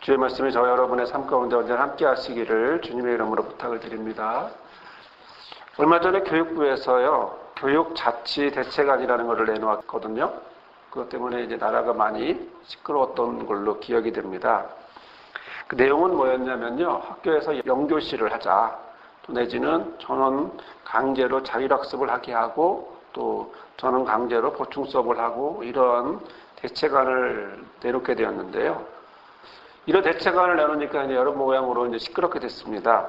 주의 말씀이 저와 여러분의 삶 가운데 언제나 함께 하시기를 주님의 이름으로 부탁을 드립니다. 얼마 전에 교육부에서요, 교육자치대책안이라는 것을 내놓았거든요. 그것 때문에 이제 나라가 많이 시끄러웠던 걸로 기억이 됩니다. 그 내용은 뭐였냐면요, 학교에서 영교실을 하자, 또 내지는 전원 강제로 자율학습을 하게 하고, 또 전원 강제로 보충 수업을 하고, 이런 대책안을 내놓게 되었는데요. 이런 대책안을 내놓으니까 이제 여러 모양으로 이제 시끄럽게 됐습니다.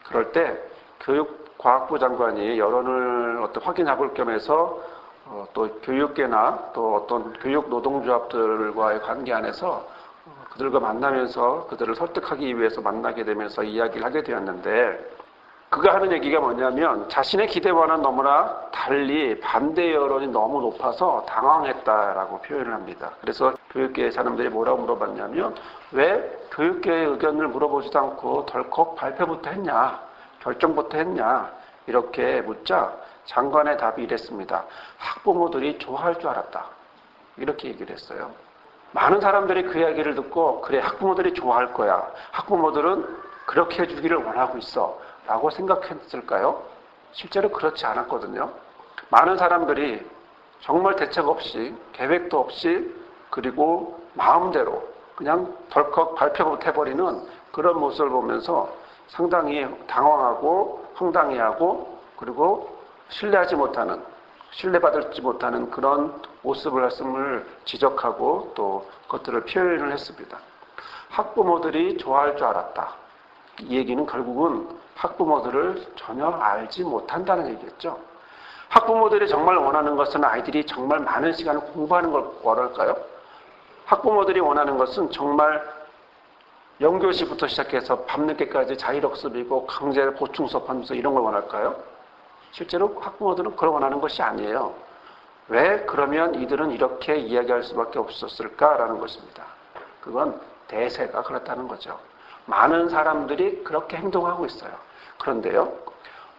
그럴 때 교육과학부 장관이 여론을 확인해 볼 겸해서 또 교육계나 또 어떤 교육 노동조합들과의 관계 안에서 그들과 만나면서 그들을 설득하기 위해서 만나게 되면서 이야기를 하게 되었는데, 그가 하는 얘기가 뭐냐면 자신의 기대와는 너무나 달리 반대 여론이 너무 높아서 당황했다라고 표현을 합니다. 그래서 교육계 사람들이 뭐라고 물어봤냐면, 왜 교육계의 의견을 물어보지도 않고 덜컥 발표부터 했냐, 결정부터 했냐, 이렇게 묻자 장관의 답이 이랬습니다. 학부모들이 좋아할 줄 알았다, 이렇게 얘기를 했어요. 많은 사람들이 그 이야기를 듣고, 그래, 학부모들이 좋아할 거야, 학부모들은 그렇게 해주기를 원하고 있어 라고 생각했을까요? 실제로 그렇지 않았거든요. 많은 사람들이 정말 대책 없이, 계획도 없이, 그리고 마음대로 그냥 덜컥 발표부터 해버리는 그런 모습을 보면서 상당히 당황하고 황당해하고, 그리고 신뢰받지 못하는 그런 모습을 했음을 지적하고 또 그것들을 표현을 했습니다. 학부모들이 좋아할 줄 알았다. 이 얘기는 결국은 학부모들을 전혀 알지 못한다는 얘기겠죠. 학부모들이 정말 원하는 것은 아이들이 정말 많은 시간을 공부하는 걸 원할까요? 학부모들이 원하는 것은 정말 영교시부터 시작해서 밤늦게까지 자율학습이고 강제 보충 수업하면서 이런 걸 원할까요? 실제로 학부모들은 그걸 원하는 것이 아니에요. 왜 그러면 이들은 이렇게 이야기할 수밖에 없었을까라는 것입니다. 그건 대세가 그렇다는 거죠. 많은 사람들이 그렇게 행동하고 있어요. 그런데요,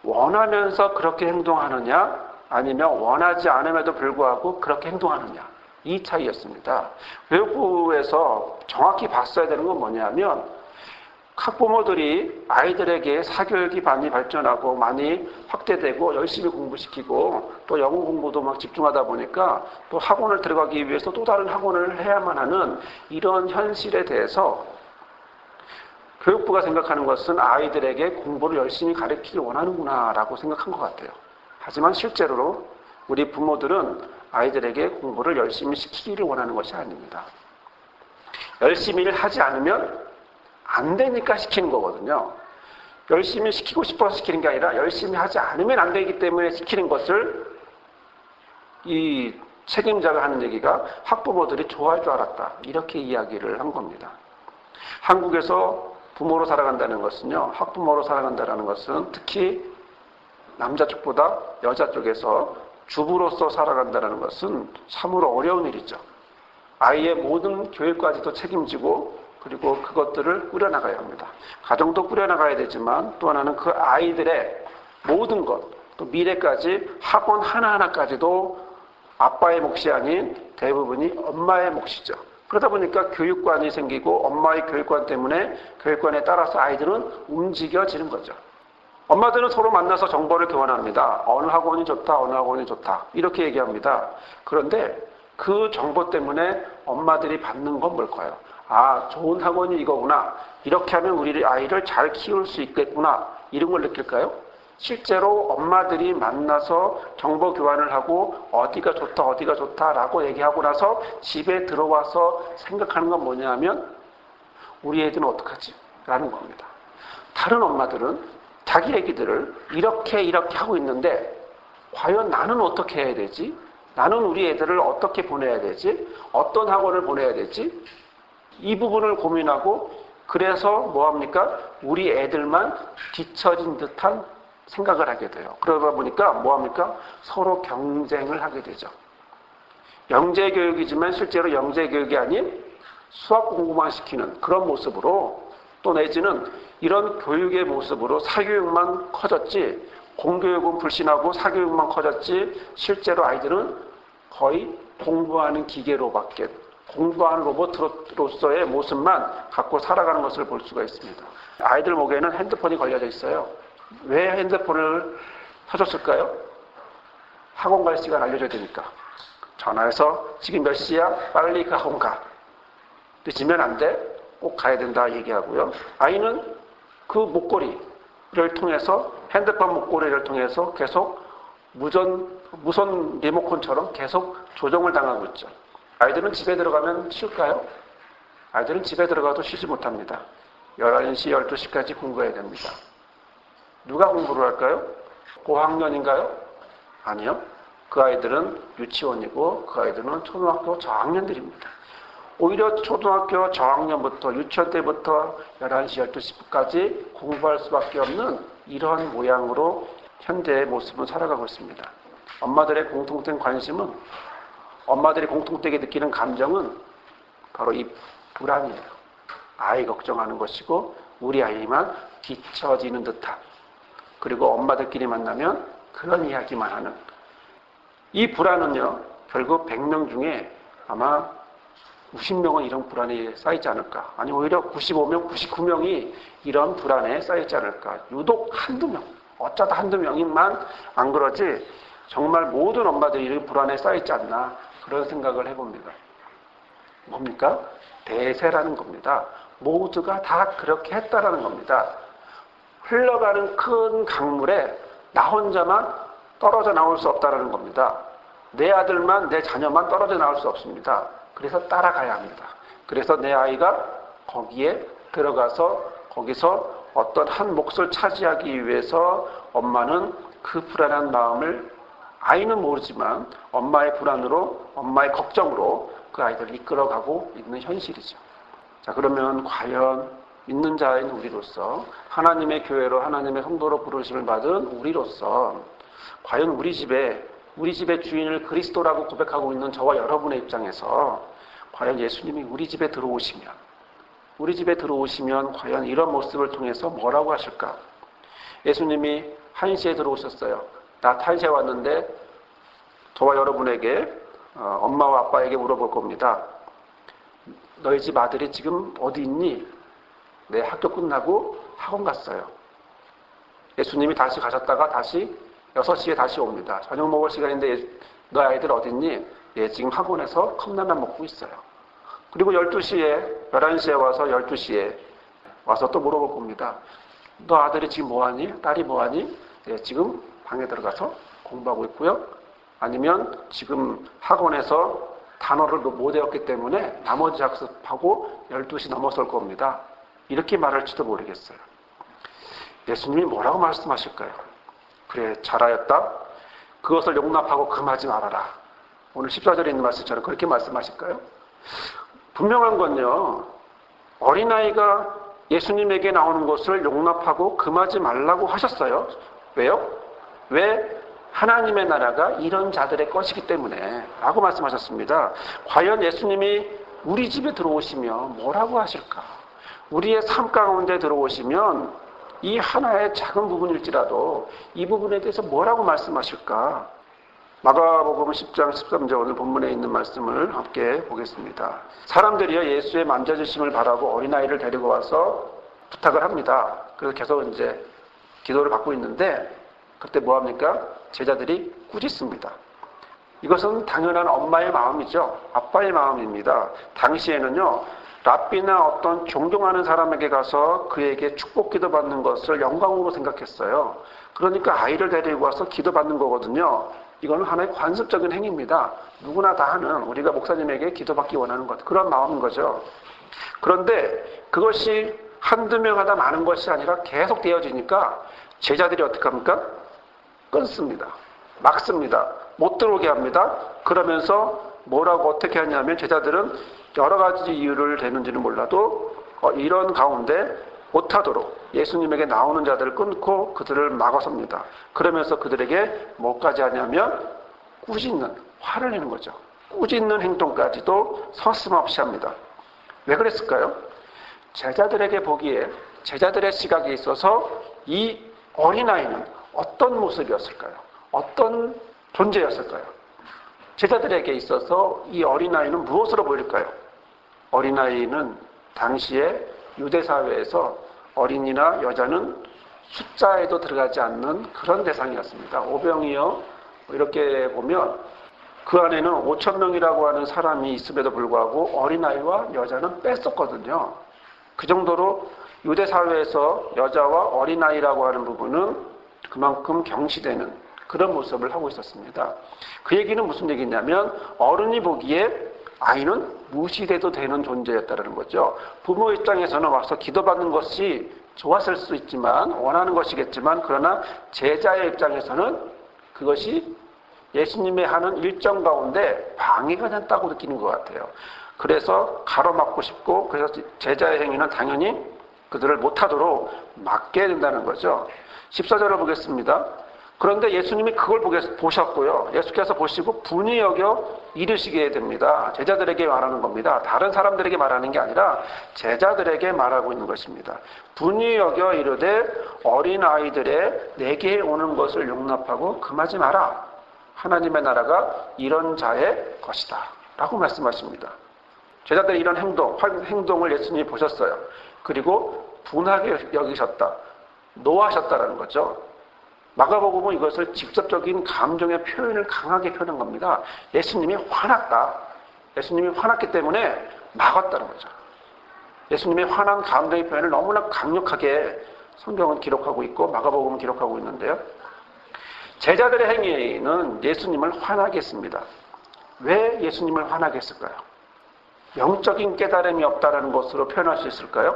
원하면서 그렇게 행동하느냐, 아니면 원하지 않음에도 불구하고 그렇게 행동하느냐, 이 차이였습니다. 교육부에서 정확히 봤어야 되는 건 뭐냐면, 학부모들이 아이들에게 사교육이 많이 발전하고 많이 확대되고 열심히 공부시키고 또 영어 공부도 막 집중하다 보니까 또 학원을 들어가기 위해서 또 다른 학원을 해야만 하는 이런 현실에 대해서 교육부가 생각하는 것은 아이들에게 공부를 열심히 가르치길 원하는구나 라고 생각한 것 같아요. 하지만 실제로 우리 부모들은 아이들에게 공부를 열심히 시키기를 원하는 것이 아닙니다. 열심히 하지 않으면 안 되니까 시키는 거거든요. 열심히 시키고 싶어서 시키는 게 아니라 열심히 하지 않으면 안 되기 때문에 시키는 것을 이 책임자가 하는 얘기가 학부모들이 좋아할 줄 알았다, 이렇게 이야기를 한 겁니다. 한국에서 부모로 살아간다는 것은요, 학부모로 살아간다는 것은 특히 남자 쪽보다 여자 쪽에서 주부로서 살아간다는 것은 참으로 어려운 일이죠. 아이의 모든 교육까지도 책임지고 그리고 그것들을 꾸려나가야 합니다. 가정도 꾸려나가야 되지만 또 하나는 그 아이들의 모든 것, 또 미래까지 학원 하나하나까지도 아빠의 몫이 아닌 대부분이 엄마의 몫이죠. 그러다 보니까 교육관이 생기고 엄마의 교육관 때문에 교육관에 따라서 아이들은 움직여지는 거죠. 엄마들은 서로 만나서 정보를 교환합니다. 어느 학원이 좋다, 어느 학원이 좋다, 이렇게 얘기합니다. 그런데 그 정보 때문에 엄마들이 받는 건 뭘까요? 아, 좋은 학원이 이거구나, 이렇게 하면 우리 아이를 잘 키울 수 있겠구나, 이런 걸 느낄까요? 실제로 엄마들이 만나서 정보 교환을 하고 어디가 좋다라고 얘기하고 나서 집에 들어와서 생각하는 건 뭐냐면, 우리 애들은 어떡하지? 라는 겁니다. 다른 엄마들은 자기 애기들을 이렇게 하고 있는데 과연 나는 어떻게 해야 되지? 나는 우리 애들을 어떻게 보내야 되지? 어떤 학원을 보내야 되지? 이 부분을 고민하고, 그래서 뭐합니까? 우리 애들만 뒤처진 듯한 생각을 하게 돼요. 그러다 보니까 뭐합니까? 서로 경쟁을 하게 되죠. 영재교육이지만 실제로 영재교육이 아닌 수학 공부만 시키는 그런 모습으로, 또 내지는 이런 교육의 모습으로 사교육만 커졌지, 공교육은 불신하고 사교육만 커졌지, 실제로 아이들은 거의 공부하는 기계로밖에 공부하는 로봇으로서의 모습만 갖고 살아가는 것을 볼 수가 있습니다. 아이들 목에는 핸드폰이 걸려져 있어요. 왜 핸드폰을 사줬을까요? 학원 갈 시간 알려줘야 되니까. 전화해서 지금 몇 시야? 빨리 그 학원 가. 늦으면 안 돼. 꼭 가야 된다 얘기하고요. 아이는 그 목걸이를 통해서, 핸드폰 목걸이를 통해서 계속 무선 리모컨처럼 계속 조정을 당하고 있죠. 아이들은 집에 들어가면 쉴까요? 아이들은 집에 들어가도 쉬지 못합니다. 11시, 12시까지 공부해야 됩니다. 누가 공부를 할까요? 고학년인가요? 아니요. 그 아이들은 유치원이고 그 아이들은 초등학교 저학년들입니다. 오히려 초등학교 저학년부터 유치원 때부터 11시, 12시까지 공부할 수밖에 없는 이러한 모양으로 현재의 모습은 살아가고 있습니다. 엄마들의 공통된 관심은, 엄마들이 공통되게 느끼는 감정은 바로 이 불안이에요. 아이 걱정하는 것이고 우리 아이만 뒤처지는 듯한, 그리고 엄마들끼리 만나면 그런 이야기만 하는 이 불안은요, 결국 100명 중에 아마 90명은 이런 불안에 쌓이지 않을까. 아니 오히려 95명, 99명이 이런 불안에 쌓이지 않을까. 유독 한두 명, 어쩌다 한두 명만 안 그러지 정말 모든 엄마들이 이런 불안에 쌓이지 않나, 그런 생각을 해봅니다. 뭡니까? 대세라는 겁니다. 모두가 다 그렇게 했다라는 겁니다. 흘러가는 큰 강물에 나 혼자만 떨어져 나올 수 없다라는 겁니다. 내 아들만, 내 자녀만 떨어져 나올 수 없습니다. 그래서 따라가야 합니다. 그래서 내 아이가 거기에 들어가서 거기서 어떤 한 몫을 차지하기 위해서 엄마는 그 불안한 마음을, 아이는 모르지만 엄마의 불안으로, 엄마의 걱정으로 그 아이들을 이끌어가고 있는 현실이죠. 자, 그러면 과연 믿는 자인 우리로서, 하나님의 교회로, 하나님의 성도로 부르심을 받은 우리로서 과연 우리 집의 주인을 그리스도라고 고백하고 있는 저와 여러분의 입장에서 과연 예수님이 우리 집에 들어오시면 과연 이런 모습을 통해서 뭐라고 하실까? 예수님이 1시에 들어오셨어요. 낮 1시에 왔는데 저와 여러분에게, 엄마와 아빠에게 물어볼 겁니다. 너희 집 아들이 지금 어디 있니? 네, 학교 끝나고 학원 갔어요. 예수님이 다시 가셨다가 다시 6시에 다시 옵니다. 저녁 먹을 시간인데 너 아이들 어딨니? 예, 지금 학원에서 컵라면 먹고 있어요. 그리고 11시에 와서 12시에 와서 또 물어볼 겁니다. 너 아들이 지금 뭐하니? 딸이 뭐하니? 예, 지금 방에 들어가서 공부하고 있고요. 아니면 지금 학원에서 단어를 못 외웠기 때문에 나머지 학습하고 12시 넘어설 겁니다. 이렇게 말할지도 모르겠어요. 예수님이 뭐라고 말씀하실까요? 그래, 잘하였다. 그것을 용납하고 금하지 말아라. 오늘 14절에 있는 말씀처럼 그렇게 말씀하실까요? 분명한 건요, 어린아이가 예수님에게 나오는 것을 용납하고 금하지 말라고 하셨어요. 왜요? 왜? 하나님의 나라가 이런 자들의 것이기 때문에 라고 말씀하셨습니다. 과연 예수님이 우리 집에 들어오시면 뭐라고 하실까? 우리의 삶 가운데 들어오시면 이 하나의 작은 부분일지라도 이 부분에 대해서 뭐라고 말씀하실까? 마가복음 10장 13절 오늘 본문에 있는 말씀을 함께 보겠습니다. 사람들이요, 예수의 만져주심을 바라고 어린아이를 데리고 와서 부탁을 합니다. 그래서 계속 이제 기도를 받고 있는데 그때 뭐합니까? 제자들이 꾸짖습니다. 이것은 당연한 엄마의 마음이죠. 아빠의 마음입니다. 당시에는요, 랍비나 어떤 존경하는 사람에게 가서 그에게 축복 기도 받는 것을 영광으로 생각했어요. 그러니까 아이를 데리고 와서 기도 받는 거거든요. 이거는 하나의 관습적인 행위입니다. 누구나 다 하는, 우리가 목사님에게 기도받기 원하는 것, 그런 마음인 거죠. 그런데 그것이 한두 명 하다 많은 것이 아니라 계속 되어지니까 제자들이 어떻게 합니까? 끊습니다. 막습니다. 못 들어오게 합니다. 그러면서 뭐라고 어떻게 하냐면 제자들은 여러 가지 이유를 대는지는 몰라도 이런 가운데 못하도록 예수님에게 나오는 자들을 끊고 그들을 막아섭니다. 그러면서 그들에게 뭐까지 하냐면 꾸짖는, 화를 내는 거죠. 꾸짖는 행동까지도 서슴없이 합니다. 왜 그랬을까요? 제자들에게 보기에, 제자들의 시각에 있어서 이 어린아이는 어떤 모습이었을까요? 어떤 존재였을까요? 제자들에게 있어서 이 어린아이는 무엇으로 보일까요? 어린아이는 당시에 유대사회에서 어린이나 여자는 숫자에도 들어가지 않는 그런 대상이었습니다. 오병이어 이렇게 보면 그 안에는 5,000명이라고 하는 사람이 있음에도 불구하고 어린아이와 여자는 뺐었거든요. 그 정도로 유대사회에서 여자와 어린아이라고 하는 부분은 그만큼 경시되는 그런 모습을 하고 있었습니다. 그 얘기는 무슨 얘기냐면 어른이 보기에 아이는 무시돼도 되는 존재였다는 거죠. 부모 입장에서는 와서 기도받는 것이 좋았을 수 있지만 원하는 것이겠지만 그러나 제자의 입장에서는 그것이 예수님의 하는 일정 가운데 방해가 됐다고 느끼는 것 같아요. 그래서 가로막고 싶고 그래서 제자의 행위는 당연히 그들을 못하도록 막게 된다는 거죠. 14절을 보겠습니다. 그런데 예수님이 그걸 보셨고요. 예수께서 보시고 분이 여겨 이르시게 됩니다. 제자들에게 말하는 겁니다. 다른 사람들에게 말하는 게 아니라 제자들에게 말하고 있는 것입니다. 분이 여겨 이르되 어린아이들의 내게 오는 것을 용납하고 금하지 마라. 하나님의 나라가 이런 자의 것이다. 라고 말씀하십니다. 제자들의 이런 행동을 예수님이 보셨어요. 그리고 분하게 여기셨다. 노하셨다라는 거죠. 마가복음은 이것을 직접적인 감정의 표현을 강하게 표현한 겁니다. 예수님이 화났다. 예수님이 화났기 때문에 막았다는 거죠. 예수님의 화난 감정의 표현을 너무나 강력하게 성경은 기록하고 있고 마가복음은 기록하고 있는데요. 제자들의 행위는 예수님을 화나게 했습니다. 왜 예수님을 화나게 했을까요? 영적인 깨달음이 없다는 것으로 표현할 수 있을까요?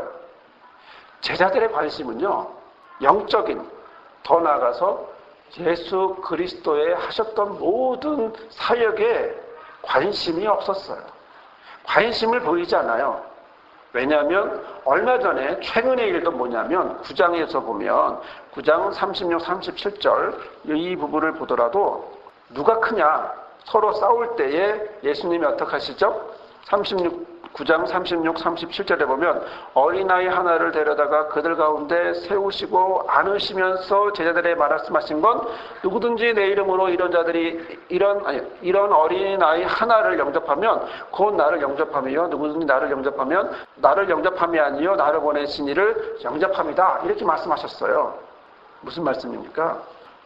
제자들의 관심은요, 영적인, 더 나아가서 예수 그리스도의 하셨던 모든 사역에 관심이 없었어요. 관심을 보이지 않아요. 왜냐하면 얼마 전에 최근의 일도 뭐냐면 9장에서 보면 9장 36, 37절 이 부분을 보더라도 누가 크냐 서로 싸울 때에 예수님이 어떻게 하시죠? 9장 36, 37절에 보면 어린아이 하나를 데려다가 그들 가운데 세우시고 안으시면서 제자들에게 말씀하신 건 누구든지 내 이름으로 이런 어린아이 하나를 영접하면 곧 나를 영접하며 누구든지 나를 영접하면 나를 영접함이 아니요 나를 보내신 이를 영접함이다. 이렇게 말씀하셨어요. 무슨 말씀입니까?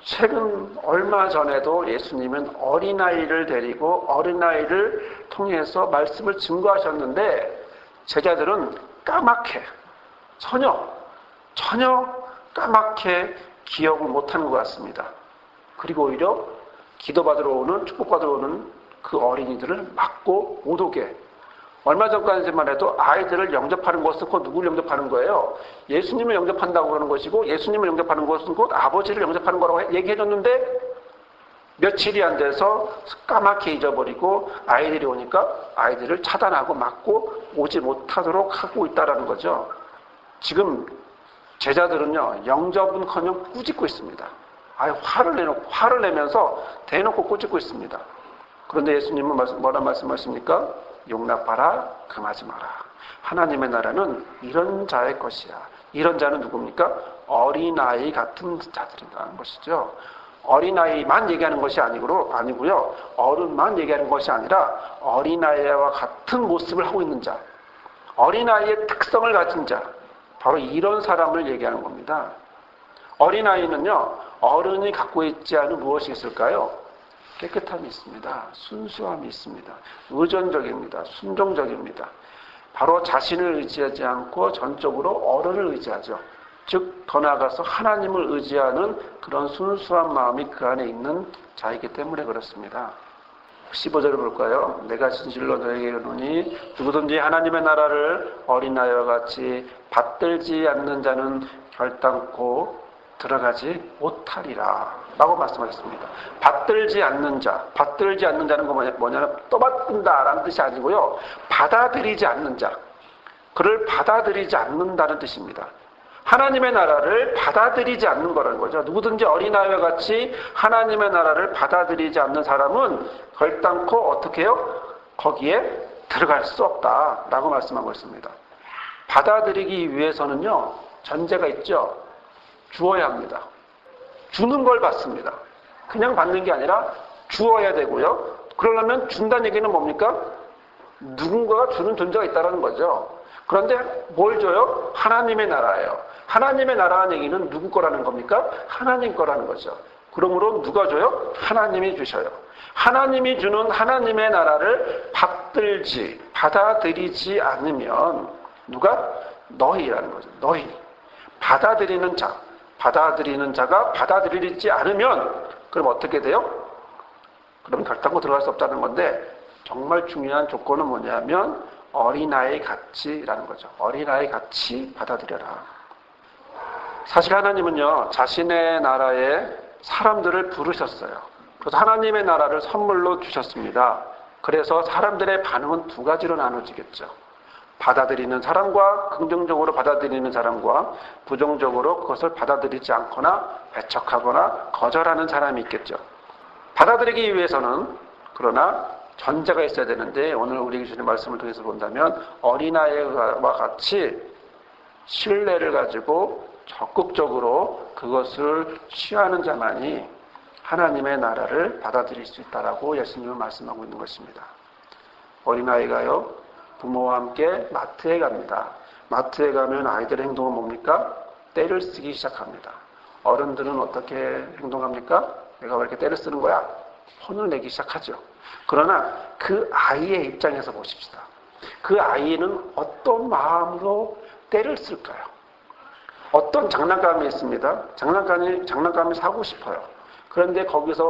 최근 얼마 전에도 예수님은 어린아이를 데리고 어린아이를 통해서 말씀을 증거하셨는데 제자들은 까맣게 전혀 까맣게 기억을 못하는 것 같습니다. 그리고 오히려 기도받으러 오는 축복받으러 오는 그 어린이들을 막고 못 오게 얼마 전까지만 해도 아이들을 영접하는 것은 곧 누구를 영접하는 거예요? 예수님을 영접한다고 그러는 것이고 예수님을 영접하는 것은 곧 아버지를 영접하는 거라고 얘기해줬는데 며칠이 안 돼서 까맣게 잊어버리고 아이들이 오니까 아이들을 차단하고 막고 오지 못하도록 하고 있다는 거죠. 지금 제자들은요, 영접은커녕 꾸짖고 있습니다. 화를 내면서 대놓고 꾸짖고 있습니다. 그런데 예수님은 뭐라 말씀하십니까? 용납하라, 금하지 마라. 하나님의 나라는 이런 자의 것이야. 이런 자는 누굽니까? 어린아이 같은 자들이라는 것이죠. 어린아이만 얘기하는 것이 아니고요. 어른만 얘기하는 것이 아니라 어린아이와 같은 모습을 하고 있는 자. 어린아이의 특성을 가진 자. 바로 이런 사람을 얘기하는 겁니다. 어린아이는요. 어른이 갖고 있지 않은 무엇이 있을까요? 깨끗함이 있습니다. 순수함이 있습니다. 의존적입니다. 순종적입니다. 바로 자신을 의지하지 않고 전적으로 어른을 의지하죠. 즉 더 나아가서 하나님을 의지하는 그런 순수한 마음이 그 안에 있는 자이기 때문에 그렇습니다. 15절을 볼까요? 내가 진실로 너에게 이르노니 누구든지 하나님의 나라를 어린아이와 같이 받들지 않는 자는 결단코 들어가지 못하리라 라고 말씀하셨습니다. 받들지 않는 자는 뭐냐면 떠받든다라는 뜻이 아니고요. 받아들이지 않는 자, 그를 받아들이지 않는다는 뜻입니다. 하나님의 나라를 받아들이지 않는 거라는 거죠. 누구든지 어린아이와 같이 하나님의 나라를 받아들이지 않는 사람은 결단코 어떻게 해요? 거기에 들어갈 수 없다라고 말씀하고 있습니다. 받아들이기 위해서는요, 전제가 있죠. 주어야 합니다. 주는 걸 받습니다. 그냥 받는 게 아니라 주어야 되고요. 그러려면 준다는 얘기는 뭡니까? 누군가가 주는 존재가 있다는 거죠. 그런데 뭘 줘요? 하나님의 나라예요. 하나님의 나라는 얘기는 누구 거라는 겁니까? 하나님 거라는 거죠. 그러므로 누가 줘요? 하나님이 주셔요. 하나님이 주는 하나님의 나라를 받아들이지 않으면 누가? 너희라는 거죠. 너희. 받아들이는 자가 받아들이지 않으면 그럼 어떻게 돼요? 그럼 결단코 들어갈 수 없다는 건데 정말 중요한 조건은 뭐냐면 어린아이 같이라는 거죠. 어린아이 같이 받아들여라. 사실 하나님은요, 자신의 나라에 사람들을 부르셨어요. 그래서 하나님의 나라를 선물로 주셨습니다. 그래서 사람들의 반응은 두 가지로 나눠지겠죠. 받아들이는 사람과 긍정적으로 받아들이는 사람과 부정적으로 그것을 받아들이지 않거나 배척하거나 거절하는 사람이 있겠죠. 받아들이기 위해서는 그러나 전제가 있어야 되는데 오늘 우리 주신 말씀을 통해서 본다면 어린아이와 같이 신뢰를 가지고 적극적으로 그것을 취하는 자만이 하나님의 나라를 받아들일 수 있다라고 예수님은 말씀하고 있는 것입니다. 어린아이가요, 부모와 함께 마트에 갑니다. 마트에 가면 아이들의 행동은 뭡니까? 떼를 쓰기 시작합니다. 어른들은 어떻게 행동합니까? 내가 왜 이렇게 떼를 쓰는 거야? 혼을 내기 시작하죠. 그러나 그 아이의 입장에서 보십시다. 그 아이는 어떤 마음으로 떼를 쓸까요? 어떤 장난감이 있습니다. 장난감이 사고 싶어요. 그런데 거기서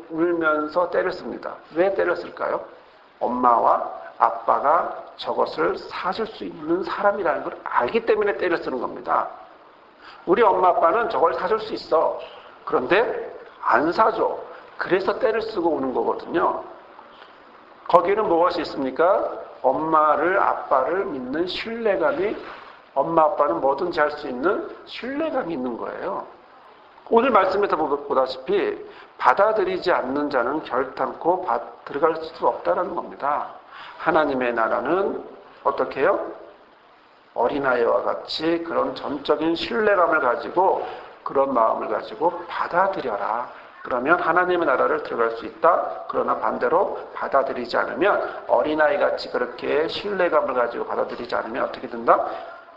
울면서 떼를 씁니다. 왜 떼를 쓸까요? 엄마와 아빠가 저것을 사줄 수 있는 사람이라는 걸 알기 때문에 떼를 쓰는 겁니다. 우리 엄마 아빠는 저걸 사줄 수 있어. 그런데 안 사줘. 그래서 떼를 쓰고 오는 거거든요. 거기에는 무엇이 있습니까? 엄마를 아빠를 믿는 신뢰감이, 엄마 아빠는 뭐든지 할 수 있는 신뢰감이 있는 거예요. 오늘 말씀에서 보다시피 받아들이지 않는 자는 결단코 들어갈 수 없다는 겁니다. 하나님의 나라는 어떻게 해요? 어린아이와 같이 그런 전적인 신뢰감을 가지고 그런 마음을 가지고 받아들여라. 그러면 하나님의 나라를 들어갈 수 있다. 그러나 반대로 받아들이지 않으면 어린아이같이 그렇게 신뢰감을 가지고 받아들이지 않으면 어떻게 된다?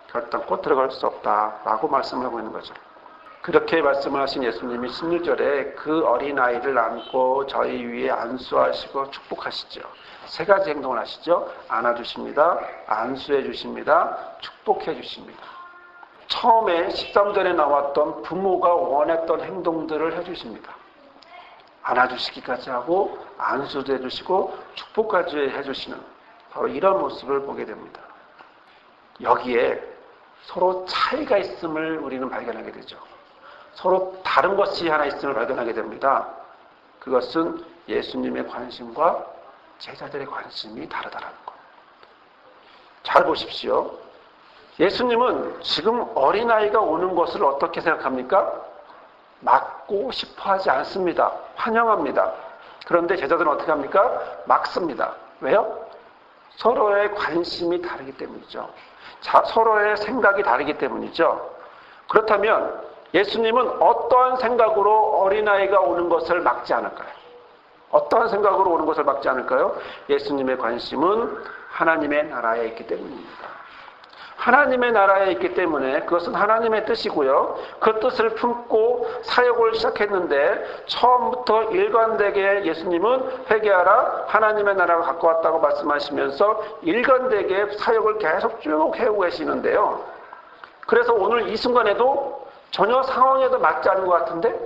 결단코 들어갈 수 없다라고 말씀을 하고 있는 거죠. 그렇게 말씀을 하신 예수님이 16절에 그 어린아이를 안고 저희 위에 안수하시고 축복하시죠. 세 가지 행동을 하시죠. 안아주십니다. 안수해 주십니다. 축복해 주십니다. 처음에 13절에 나왔던 부모가 원했던 행동들을 해주십니다. 안아주시기까지 하고 안수도 해주시고 축복까지 해주시는 바로 이런 모습을 보게 됩니다. 여기에 서로 차이가 있음을 우리는 발견하게 되죠. 서로 다른 것이 하나 있음을 발견하게 됩니다. 그것은 예수님의 관심과 제자들의 관심이 다르다는 것. 잘 보십시오. 예수님은 지금 어린아이가 오는 것을 어떻게 생각합니까? 막고 싶어 하지 않습니다. 환영합니다. 그런데 제자들은 어떻게 합니까? 막습니다. 왜요? 서로의 관심이 다르기 때문이죠. 서로의 생각이 다르기 때문이죠. 그렇다면 예수님은 어떠한 생각으로 어린아이가 오는 것을 막지 않을까요? 어떠한 생각으로 오는 것을 막지 않을까요? 예수님의 관심은 하나님의 나라에 있기 때문입니다. 하나님의 나라에 있기 때문에 그것은 하나님의 뜻이고요. 그 뜻을 품고 사역을 시작했는데 처음부터 일관되게 예수님은 회개하라, 하나님의 나라가 가까웠다고 말씀하시면서 일관되게 사역을 계속 쭉 해오고 계시는데요. 그래서 오늘 이 순간에도 전혀 상황에도 맞지 않은 것 같은데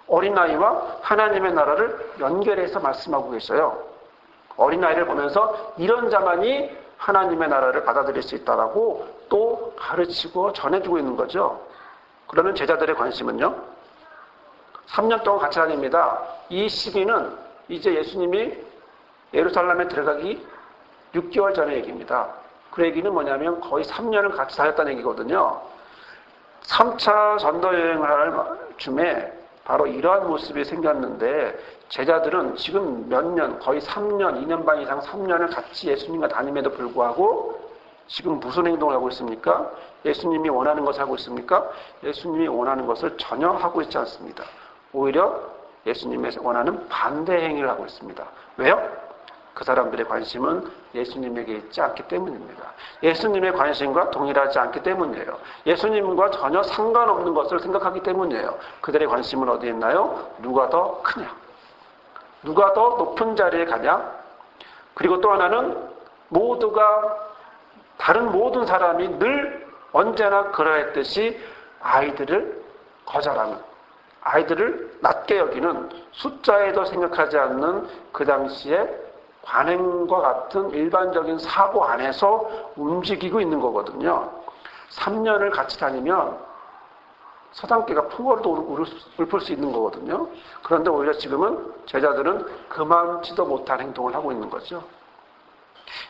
어린아이와 하나님의 나라를 연결해서 말씀하고 계셔요. 어린아이를 보면서 이런 자만이 하나님의 나라를 받아들일 수 있다라고 또 가르치고 전해주고 있는 거죠. 그러면 제자들의 관심은요? 3년 동안 같이 다닙니다. 이 시기는 이제 예수님이 예루살렘에 들어가기 6개월 전의 얘기입니다. 그 얘기는 뭐냐면 거의 3년을 같이 다녔다는 얘기거든요. 3차 전도 여행을 할 쯤에 바로 이러한 모습이 생겼는데 제자들은 지금 몇 년, 거의 3년, 2년 반 이상 3년을 같이 예수님과 다님에도 불구하고 지금 무슨 행동을 하고 있습니까? 예수님이 원하는 것을 하고 있습니까? 예수님이 원하는 것을 전혀 하고 있지 않습니다. 오히려 예수님의 원하는 반대 행위를 하고 있습니다. 왜요? 그 사람들의 관심은 예수님에게 있지 않기 때문입니다. 예수님의 관심과 동일하지 않기 때문이에요. 예수님과 전혀 상관없는 것을 생각하기 때문이에요. 그들의 관심은 어디에 있나요? 누가 더 크냐? 누가 더 높은 자리에 가냐? 그리고 또 하나는 모두가 다른 모든 사람이 늘 언제나 그러했듯이 아이들을 거절하는, 아이들을 낮게 여기는, 숫자에도 생각하지 않는 그 당시에 관행과 같은 일반적인 사고 안에서 움직이고 있는 거거든요. 3년을 같이 다니면 서당계가 풍어도 울풀 수 있는 거거든요. 그런데 오히려 지금은 제자들은 그만치도 못한 행동을 하고 있는 거죠.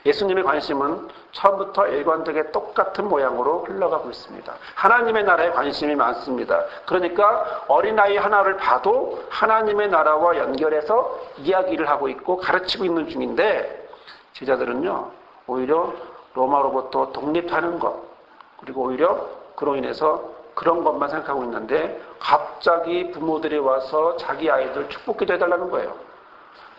예수님의 관심은 처음부터 일관되게 똑같은 모양으로 흘러가고 있습니다. 하나님의 나라에 관심이 많습니다. 그러니까 어린아이 하나를 봐도 하나님의 나라와 연결해서 이야기를 하고 있고 가르치고 있는 중인데, 제자들은요, 오히려 로마로부터 독립하는 것, 그리고 오히려 그로 인해서 그런 것만 생각하고 있는데, 갑자기 부모들이 와서 자기 아이들 축복기도 해달라는 거예요.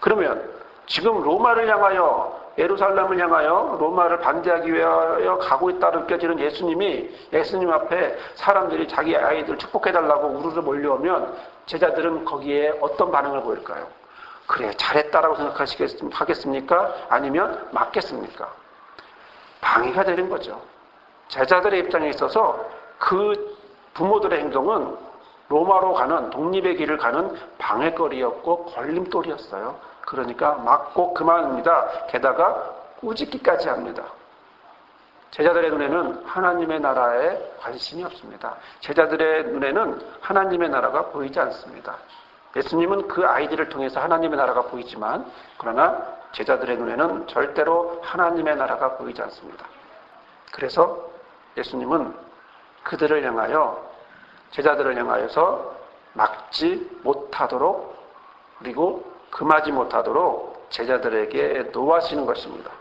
그러면 지금 로마를 향하여, 예루살렘을 향하여 로마를 반대하기 위하여 가고 있다고 느껴지는 예수님 앞에 사람들이 자기 아이들 축복해달라고 우르르 몰려오면 제자들은 거기에 어떤 반응을 보일까요? 그래, 잘했다라고 생각하겠습니까? 아니면 맞겠습니까? 방해가 되는 거죠. 제자들의 입장에 있어서 그 부모들의 행동은 로마로 가는, 독립의 길을 가는 방해거리였고 걸림돌이었어요. 그러니까 맞고 그만입니다. 게다가 꾸짖기까지 합니다. 제자들의 눈에는 하나님의 나라에 관심이 없습니다. 제자들의 눈에는 하나님의 나라가 보이지 않습니다. 예수님은 그 아이들을 통해서 하나님의 나라가 보이지만, 그러나 제자들의 눈에는 절대로 하나님의 나라가 보이지 않습니다. 그래서 예수님은 그들을 향하여, 제자들을 향하여서 막지 못하도록, 그리고 금하지 못하도록 제자들에게 노하시는 것입니다.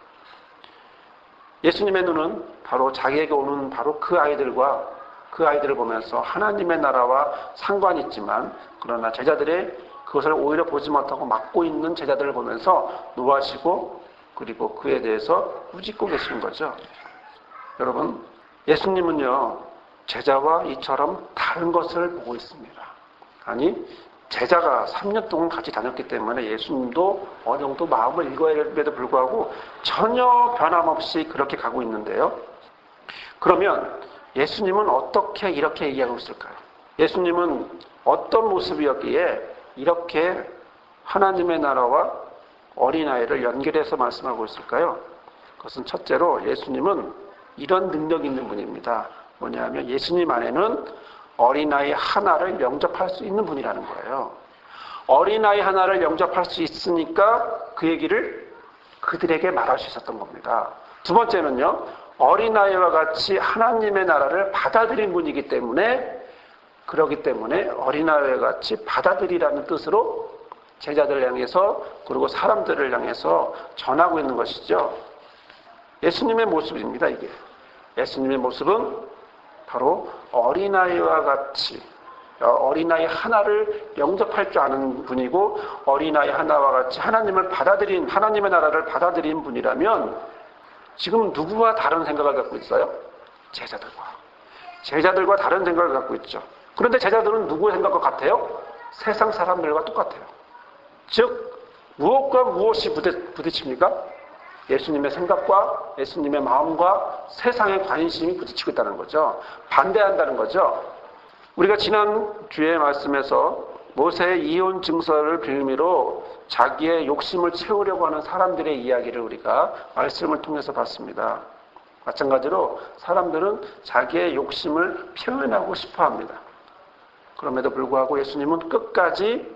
예수님의 눈은 바로 자기에게 오는 바로 그 아이들과 그 아이들을 보면서 하나님의 나라와 상관이 있지만, 그러나 제자들의 그것을 오히려 보지 못하고 막고 있는 제자들을 보면서 노하시고, 그리고 그에 대해서 꾸짖고 계시는 거죠. 여러분, 예수님은요, 제자와 이처럼 다른 것을 보고 있습니다. 아니, 제자가 3년 동안 같이 다녔기 때문에 예수님도 어느 정도 마음을 읽어야에도 불구하고 전혀 변함없이 그렇게 가고 있는데요. 그러면 예수님은 어떻게 이렇게 얘기하고 있을까요? 예수님은 어떤 모습이었기에 이렇게 하나님의 나라와 어린아이를 연결해서 말씀하고 있을까요? 그것은 첫째로 예수님은 이런 능력이 있는 분입니다. 뭐냐면 예수님 안에는 어린아이 하나를 영접할 수 있는 분이라는 거예요. 어린아이 하나를 영접할 수 있으니까 그 얘기를 그들에게 말할 수 있었던 겁니다. 두 번째는요, 어린아이와 같이 하나님의 나라를 받아들인 분이기 때문에, 그러기 때문에 어린아이와 같이 받아들이라는 뜻으로 제자들을 향해서, 그리고 사람들을 향해서 전하고 있는 것이죠. 예수님의 모습입니다, 이게. 예수님의 모습은 바로 어린아이와 같이, 어린아이 하나를 영접할 줄 아는 분이고, 어린아이 하나와 같이 하나님을 받아들인, 하나님의 나라를 받아들인 분이라면 지금 누구와 다른 생각을 갖고 있어요? 제자들과 다른 생각을 갖고 있죠. 그런데 제자들은 누구의 생각과 같아요? 세상 사람들과 똑같아요. 즉, 무엇과 무엇이 부딪힙니까? 예수님의 생각과 예수님의 마음과 세상의 관심이 부딪히고 있다는 거죠. 반대한다는 거죠. 우리가 지난 주의 말씀에서 모세의 이혼 증서를 빌미로 자기의 욕심을 채우려고 하는 사람들의 이야기를 우리가 말씀을 통해서 봤습니다. 마찬가지로 사람들은 자기의 욕심을 표현하고 싶어 합니다. 그럼에도 불구하고 예수님은 끝까지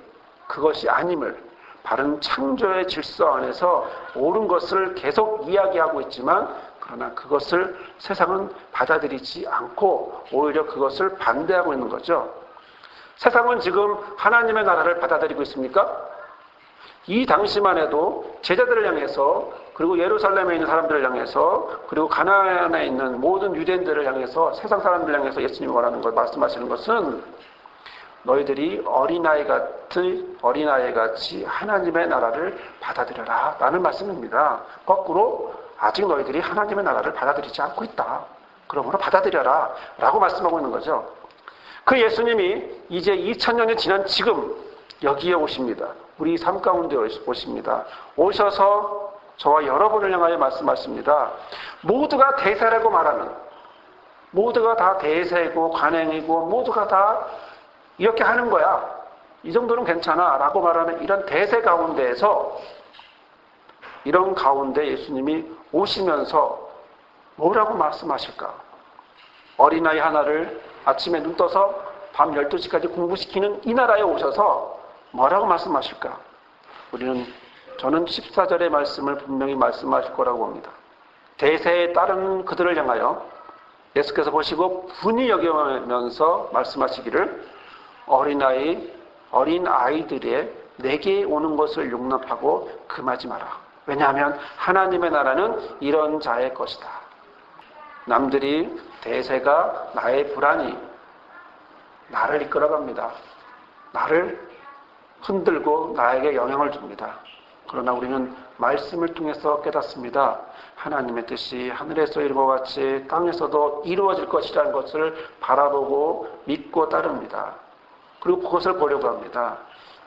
그것이 아님을, 바른 창조의 질서 안에서 옳은 것을 계속 이야기하고 있지만, 그러나 그것을 세상은 받아들이지 않고 오히려 그것을 반대하고 있는 거죠. 세상은 지금 하나님의 나라를 받아들이고 있습니까? 이 당시만 해도 제자들을 향해서, 그리고 예루살렘에 있는 사람들을 향해서, 그리고 가나안에 있는 모든 유대인들을 향해서, 세상 사람들을 향해서 예수님이 말하는 것, 말씀하시는 것은 너희들이 어린아이같이 하나님의 나라를 받아들여라 라는 말씀입니다. 거꾸로 아직 너희들이 하나님의 나라를 받아들이지 않고 있다. 그러므로 받아들여라 라고 말씀하고 있는 거죠. 그 예수님이 이제 2000년이 지난 지금 여기에 오십니다. 우리 삶 가운데 오십니다. 오셔서 저와 여러분을 향하여 말씀하십니다. 모두가 대세라고 말하는, 모두가 다 대세고 관행이고 모두가 다 이렇게 하는 거야. 이 정도는 괜찮아 라고 말하는 이런 대세 가운데에서, 이런 가운데 예수님이 오시면서 뭐라고 말씀하실까? 어린아이 하나를 아침에 눈 떠서 밤 12시까지 공부시키는 이 나라에 오셔서 뭐라고 말씀하실까? 저는 14절의 말씀을 분명히 말씀하실 거라고 봅니다. 대세에 따른 그들을 향하여 예수께서 보시고 분이 여기면서 말씀하시기를 어린 아이들의 내게 오는 것을 용납하고 금하지 마라. 왜냐하면 하나님의 나라는 이런 자의 것이다. 남들이 대세가 나의 불안이 나를 이끌어갑니다. 나를 흔들고 나에게 영향을 줍니다. 그러나 우리는 말씀을 통해서 깨닫습니다. 하나님의 뜻이 하늘에서 이룬 것 같이 땅에서도 이루어질 것이라는 것을 바라보고 믿고 따릅니다. 그리고 그것을 보려고 합니다.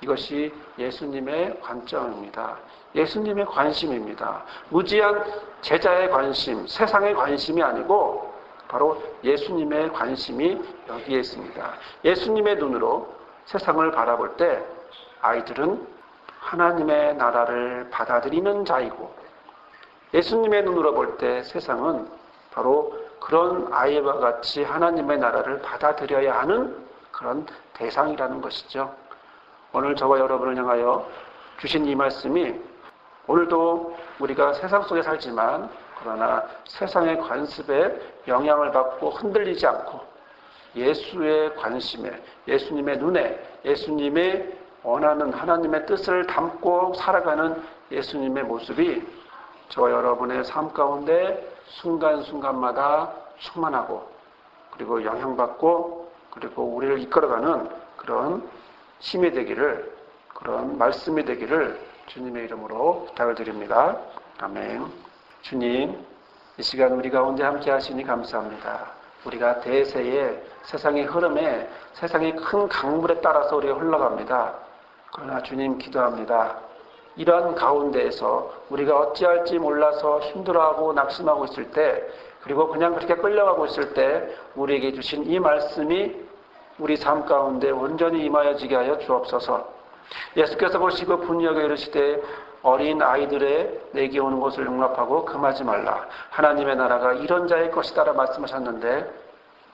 이것이 예수님의 관점입니다. 예수님의 관심입니다. 무지한 제자의 관심, 세상의 관심이 아니고 바로 예수님의 관심이 여기에 있습니다. 예수님의 눈으로 세상을 바라볼 때 아이들은 하나님의 나라를 받아들이는 자이고, 예수님의 눈으로 볼 때 세상은 바로 그런 아이와 같이 하나님의 나라를 받아들여야 하는 그런 대상이라는 것이죠. 오늘 저와 여러분을 향하여 주신 이 말씀이 오늘도 우리가 세상 속에 살지만 그러나 세상의 관습에 영향을 받고 흔들리지 않고 예수의 관심에, 예수님의 눈에, 예수님의 원하는 하나님의 뜻을 담고 살아가는 예수님의 모습이 저와 여러분의 삶 가운데 순간순간마다 충만하고 그리고 영향받고 그리고 우리를 이끌어가는 그런 힘이 되기를, 그런 말씀이 되기를 주님의 이름으로 부탁을 드립니다. 아멘. 주님, 이 시간 우리 가운데 함께 하시니 감사합니다. 우리가 대세에, 세상의 흐름에, 세상의 큰 강물에 따라서 우리가 흘러갑니다. 그러나 주님 기도합니다. 이러한 가운데에서 우리가 어찌할지 몰라서 힘들어하고 낙심하고 있을 때, 그리고 그냥 그렇게 끌려가고 있을 때 우리에게 주신 이 말씀이 우리 삶 가운데 온전히 임하여지게 하여 주옵소서. 예수께서 보시고 분이 여겨 이르시되 어린 아이들의 내게 오는 것을 용납하고 금하지 말라. 하나님의 나라가 이런 자의 것이다라 말씀하셨는데,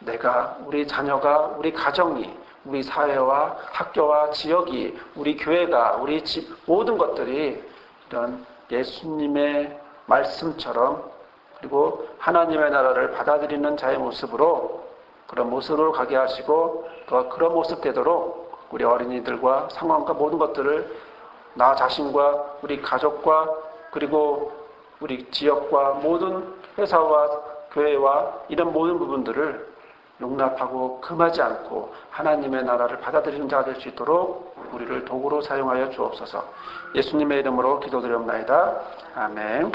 내가, 우리 자녀가, 우리 가정이, 우리 사회와 학교와 지역이, 우리 교회가, 우리 집, 모든 것들이 이런 예수님의 말씀처럼 그리고 하나님의 나라를 받아들이는 자의 모습으로, 그런 모습으로 가게 하시고 또 그런 모습 되도록 우리 어린이들과 상황과 모든 것들을 나 자신과 우리 가족과 그리고 우리 지역과 모든 회사와 교회와 이런 모든 부분들을 용납하고 금하지 않고 하나님의 나라를 받아들이는 자가 될 수 있도록 우리를 도구로 사용하여 주옵소서. 예수님의 이름으로 기도드리옵나이다. 아멘.